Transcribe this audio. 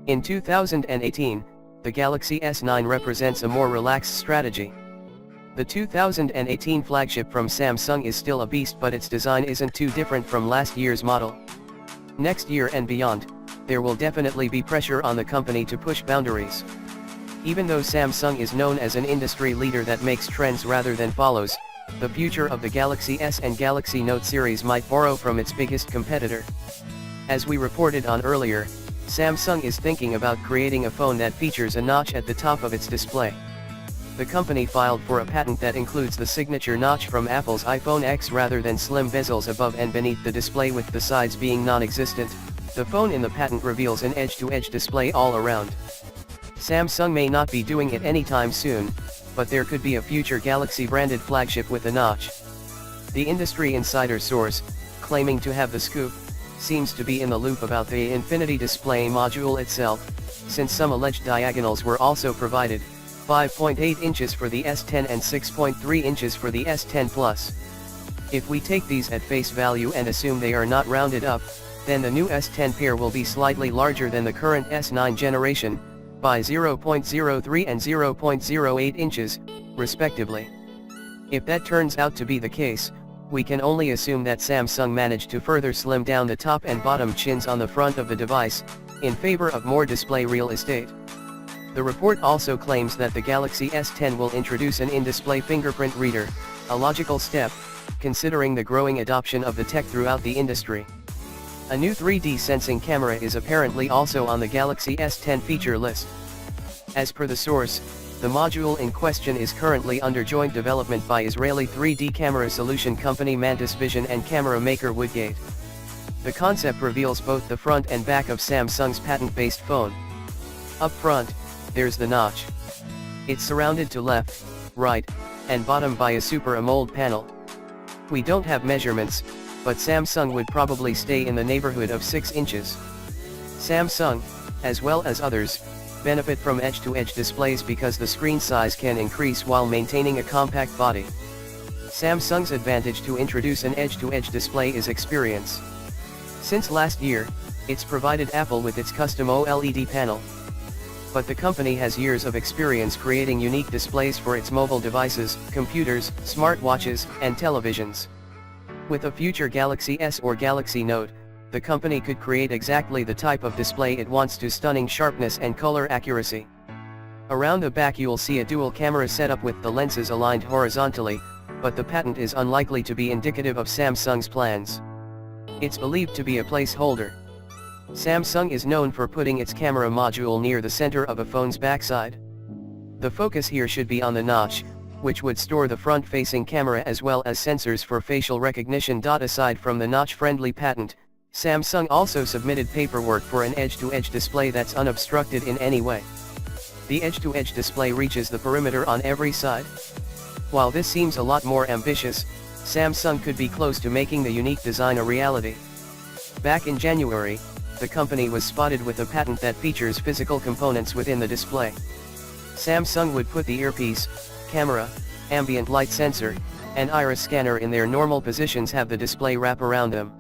In 2018, the Galaxy S9 represents a more relaxed strategy. The 2018 flagship from Samsung is still a beast, but its design isn't too different from last year's model. Next year and beyond, there will definitely be pressure on the company to push boundaries. Even though Samsung is known as an industry leader that makes trends rather than follows, the future of the Galaxy S and Galaxy Note series might borrow from its biggest competitor. As we reported on earlier, Samsung is thinking about creating a phone that features a notch at the top of its display. The company filed for a patent that includes the signature notch from Apple's iPhone X rather than slim bezels above and beneath the display, with the sides being non-existent. The phone in the patent reveals an edge-to-edge display all around. Samsung may not be doing it anytime soon, but there could be a future Galaxy-branded flagship with a notch. The industry insider source, claiming to have the scoop, seems to be in the loop about the Infinity Display module itself, since some alleged diagonals were also provided, 5.8 inches for the S10 and 6.3 inches for the S10 Plus. If we take these at face value and assume they are not rounded up, then the new S10 pair will be slightly larger than the current S9 generation, by 0.03 and 0.08 inches, respectively. If that turns out to be the case, we can only assume that Samsung managed to further slim down the top and bottom chins on the front of the device, in favor of more display real estate. The report also claims that the Galaxy S10 will introduce an in-display fingerprint reader, a logical step, considering the growing adoption of the tech throughout the industry. A new 3D sensing camera is apparently also on the Galaxy S10 feature list. As per the source, the module in question is currently under joint development by Israeli 3D camera solution company Mantis Vision and camera maker Woodgate. The concept reveals both the front and back of Samsung's patent-based phone. Up front, there's the notch. It's surrounded to left, right, and bottom by a Super AMOLED panel. We don't have measurements, but Samsung would probably stay in the neighborhood of 6 inches. Samsung, as well as others, benefit from edge-to-edge displays because the screen size can increase while maintaining a compact body. Samsung's advantage to introduce an edge-to-edge display is experience. Since last year, it's provided Apple with its custom OLED panel. But the company has years of experience creating unique displays for its mobile devices, computers, smartwatches, and televisions. With a future Galaxy S or Galaxy Note, the company could create exactly the type of display it wants, to stunning sharpness and color accuracy. Around the back you'll see a dual camera setup with the lenses aligned horizontally, but the patent is unlikely to be indicative of Samsung's plans. It's believed to be a placeholder. Samsung is known for putting its camera module near the center of a phone's backside. The focus here should be on the notch, which would store the front-facing camera as well as sensors for facial recognition. Aside from the notch-friendly patent, Samsung also submitted paperwork for an edge-to-edge display that's unobstructed in any way. The edge-to-edge display reaches the perimeter on every side. While this seems a lot more ambitious, Samsung could be close to making the unique design a reality. Back in January, the company was spotted with a patent that features physical components within the display. Samsung would put the earpiece, camera, ambient light sensor, and iris scanner in their normal positions, have the display wrap around them.